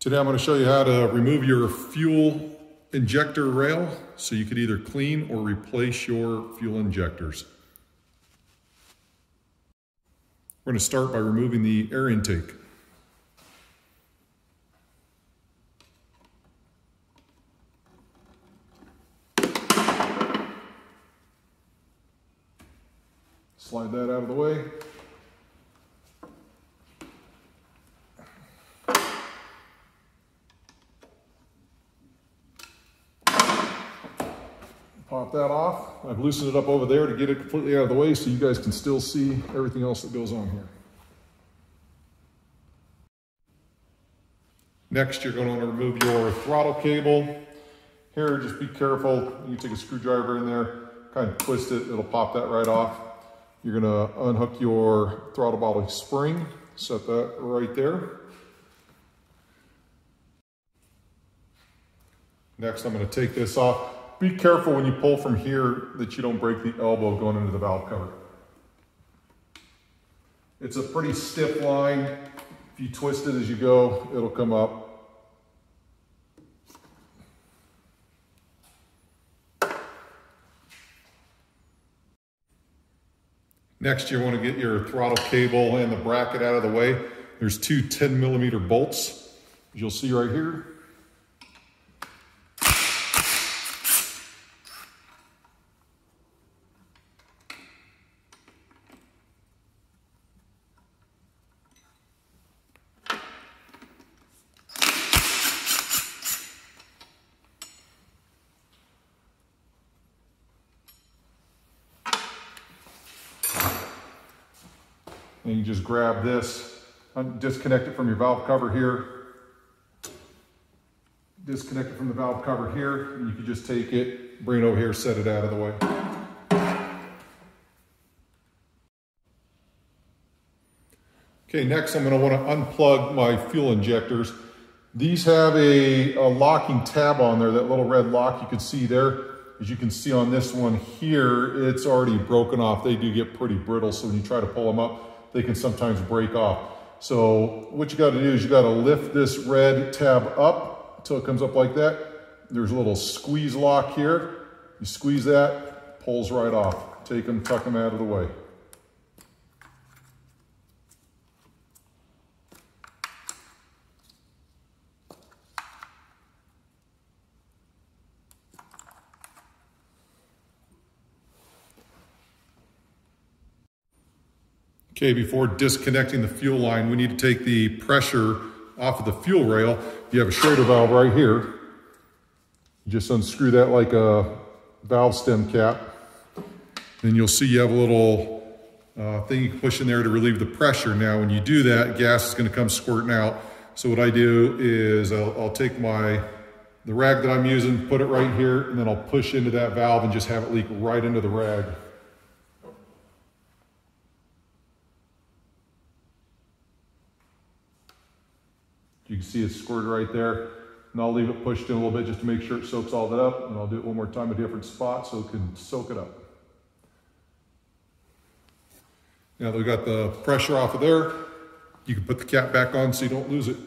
Today I'm going to show you how to remove your fuel injector rail so you could either clean or replace your fuel injectors. We're going to start by removing the air intake. Slide that out of the way. Pop that off. I've loosened it up over there to get it completely out of the way so you guys can still see everything else that goes on here. Next, you're going to want to remove your throttle cable. Here, just be careful. You can take a screwdriver in there, kind of twist it, it'll pop that right off. You're going to unhook your throttle body spring, set that right there. Next, I'm going to take this off. Be careful when you pull from here that you don't break the elbow going into the valve cover. It's a pretty stiff line. If you twist it as you go, it'll come up. Next, you want to get your throttle cable and the bracket out of the way. There's two 10mm bolts, as you'll see right here. And you just grab this, disconnect it from your valve cover here. Disconnect it from the valve cover here, and you can just take it, bring it over here, set it out of the way. Okay, next I'm going to want to unplug my fuel injectors. These have a locking tab on there, that little red lock you can see there. As you can see on this one here, it's already broken off. They do get pretty brittle, so when you try to pull them up, they can sometimes break off. So what you got to do is you got to lift this red tab up until it comes up like that. There's a little squeeze lock here. You squeeze that, pulls right off. Take them, tuck them out of the way. Okay, before disconnecting the fuel line, we need to take the pressure off of the fuel rail. You have a Schrader valve right here. You just unscrew that like a valve stem cap. Then you'll see you have a little thing you can push in there to relieve the pressure. Now, when you do that, gas is going to come squirting out. So what I do is I'll take the rag that I'm using, put it right here, and then I'll push into that valve and just have it leak right into the rag. You can see it's squirted right there, and I'll leave it pushed in a little bit just to make sure it soaks all that up, and I'll do it one more time at a different spot so it can soak it up. Now that we've got the pressure off of there, you can put the cap back on so you don't lose it.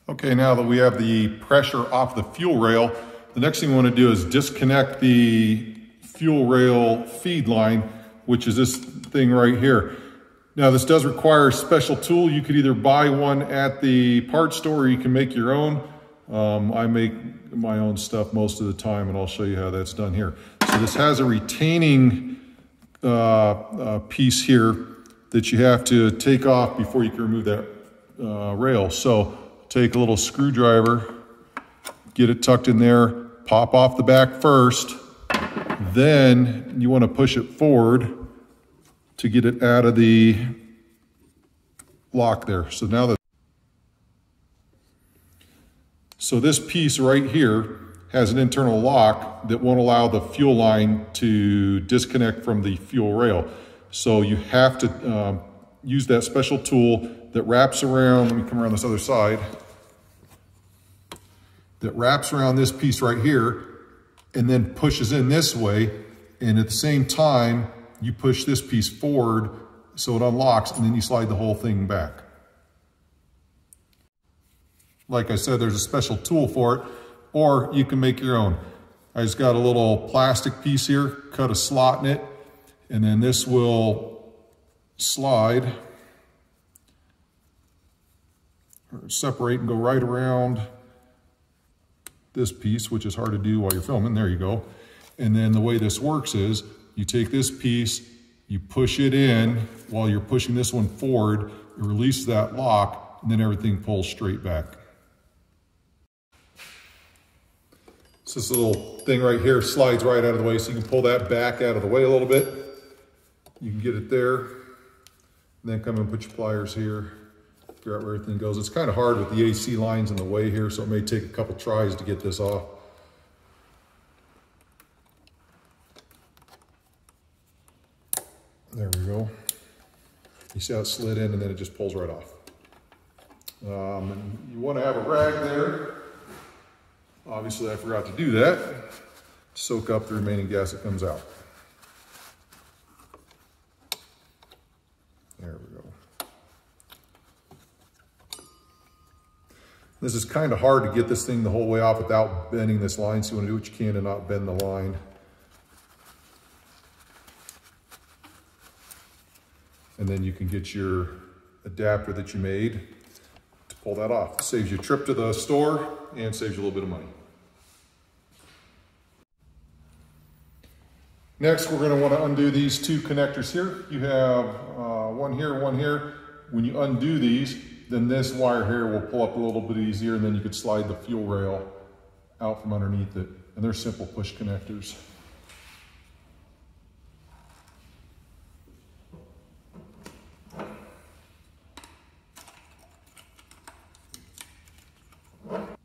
Okay, now that we have the pressure off the fuel rail, the next thing we want to do is disconnect the fuel rail feed line, which is this thing right here. Now, this does require a special tool. You could either buy one at the parts store or you can make your own. I make my own stuff most of the time, and I'll show you how that's done here. So this has a retaining piece here that you have to take off before you can remove that rail. So take a little screwdriver, get it tucked in there, pop off the back first, then you want to push it forward to get it out of the lock there. So this piece right here has an internal lock that won't allow the fuel line to disconnect from the fuel rail. So you have to use that special tool that wraps around, let me come around this other side, that wraps around this piece right here and then pushes in this way And at the same time, you push this piece forward so it unlocks, and then you slide the whole thing back. Like I said, there's a special tool for it, or you can make your own. I just got a little plastic piece here, cut a slot in it, and then this will slide, or separate and go right around this piece, which is hard to do while you're filming. There you go. And then the way this works is you take this piece, you push it in while you're pushing this one forward, it releases that lock, and then everything pulls straight back. So this little thing right here slides right out of the way, so you can pull that back out of the way a little bit. You can get it there, and then come and put your pliers here, figure out where everything goes. It's kind of hard with the AC lines in the way here, so it may take a couple tries to get this off. There we go. You see how it slid in, and then it just pulls right off. And you want to have a rag there. Obviously, I forgot to do that. Soak up the remaining gas that comes out. There we go. This is kind of hard to get this thing the whole way off without bending this line, so you want to do what you can to not bend the line. And then you can get your adapter that you made to pull that off. It saves you a trip to the store and saves you a little bit of money. Next, we're going to want to undo these two connectors here. You have one here, one here. When you undo these, then this wire here will pull up a little bit easier, and then you could slide the fuel rail out from underneath it. And they're simple push connectors.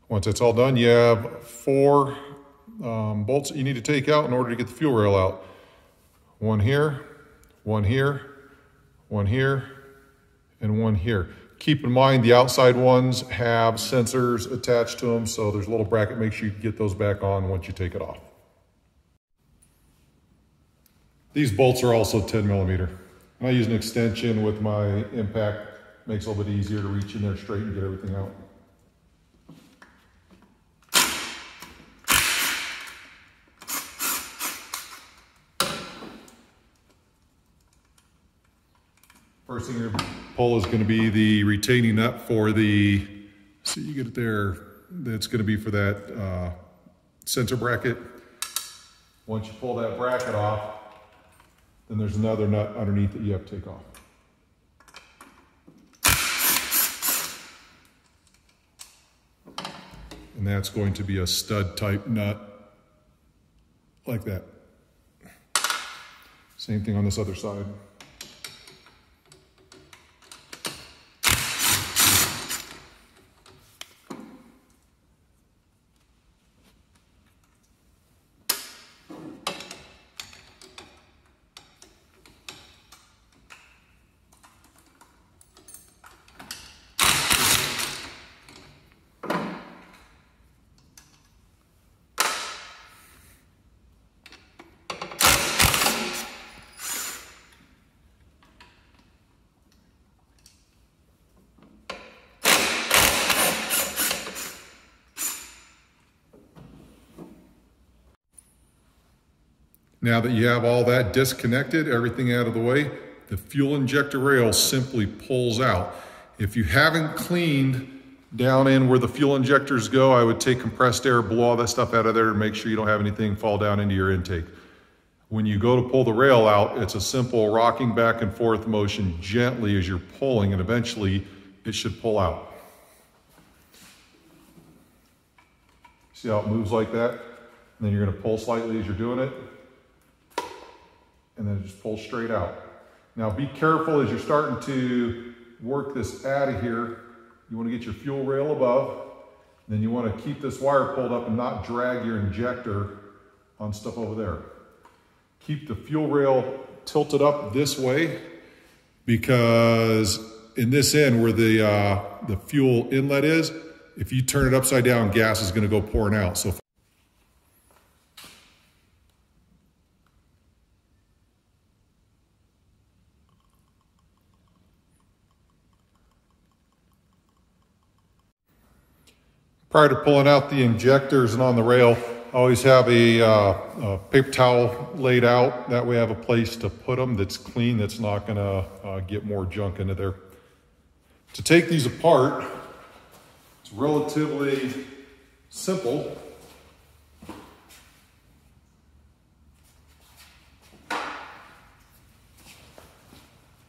Once it's all done, you have 4 bolts that you need to take out in order to get the fuel rail out. One here, one here, one here, and one here. Keep in mind the outside ones have sensors attached to them, so there's a little bracket. Make sure you get those back on once you take it off. These bolts are also 10 millimeter. And I use an extension with my impact. Makes it a little bit easier to reach in there straight and get everything out. First thing you're going to pull is going to be the retaining nut for the, so you get it there, that's going to be for that sensor bracket. Once you pull that bracket off, then there's another nut underneath that you have to take off. And that's going to be a stud type nut, like that. Same thing on this other side. Now that you have all that disconnected, everything out of the way, the fuel injector rail simply pulls out. If you haven't cleaned down in where the fuel injectors go, I would take compressed air, blow all that stuff out of there, and make sure you don't have anything fall down into your intake. When you go to pull the rail out, it's a simple rocking back and forth motion gently as you're pulling, and eventually it should pull out. See how it moves like that? And then you're going to pull slightly as you're doing it, and then it just pulls straight out. Now be careful as you're starting to work this out of here. You want to get your fuel rail above, and then you want to keep this wire pulled up and not drag your injector on stuff over there. Keep the fuel rail tilted up this way, because in this end where the fuel inlet is, if you turn it upside down, gas is going to go pouring out. So Prior to pulling out the injectors and on the rail, I always have a paper towel laid out. That way I have a place to put them that's clean, that's not gonna get more junk into there. To take these apart, it's relatively simple.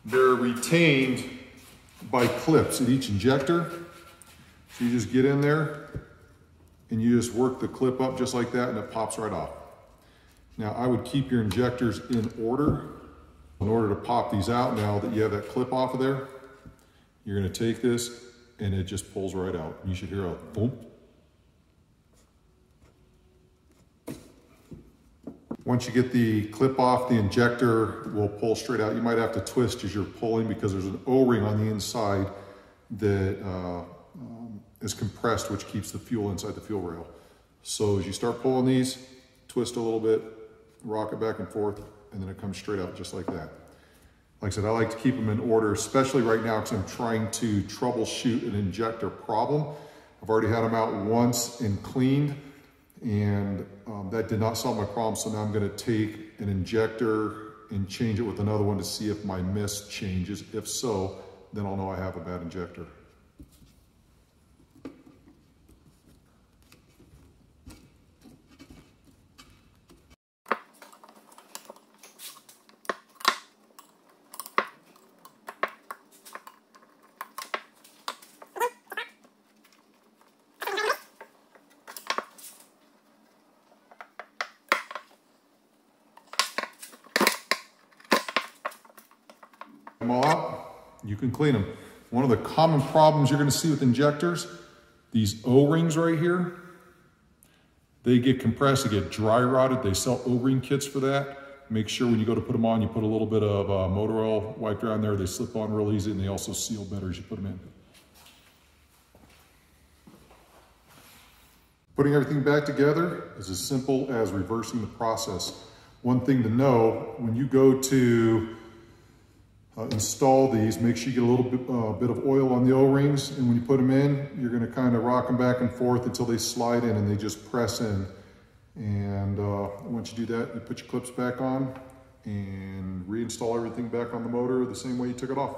They're retained by clips at each injector. So you just get in there and you just work the clip up just like that and it pops right off. Now I would keep your injectors in order to pop these out. Now that you have that clip off of there, you're gonna take this and it just pulls right out. You should hear a boom. Once you get the clip off, the injector will pull straight out. You might have to twist as you're pulling because there's an O-ring on the inside that is compressed, which keeps the fuel inside the fuel rail. So as you start pulling these, twist a little bit, rock it back and forth, and then it comes straight out just like that. Like I said, I like to keep them in order, especially right now because I'm trying to troubleshoot an injector problem. I've already had them out once and cleaned, and that did not solve my problem. So now I'm gonna take an injector and change it with another one to see if my mist changes. If so, then I'll know I have a bad injector. Them all out, you can clean them. One of the common problems you're going to see with injectors, these O-rings right here, they get compressed, they get dry rotted. They sell O-ring kits for that. Make sure when you go to put them on, you put a little bit of motor oil wiped around there. They slip on real easy and they also seal better as you put them in. Putting everything back together is as simple as reversing the process. One thing to know, when you go to install these, make sure you get a little bit of oil on the O-rings, and when you put them in, you're going to kind of rock them back and forth until they slide in and they just press in. And once you do that, you put your clips back on and reinstall everything back on the motor the same way you took it off.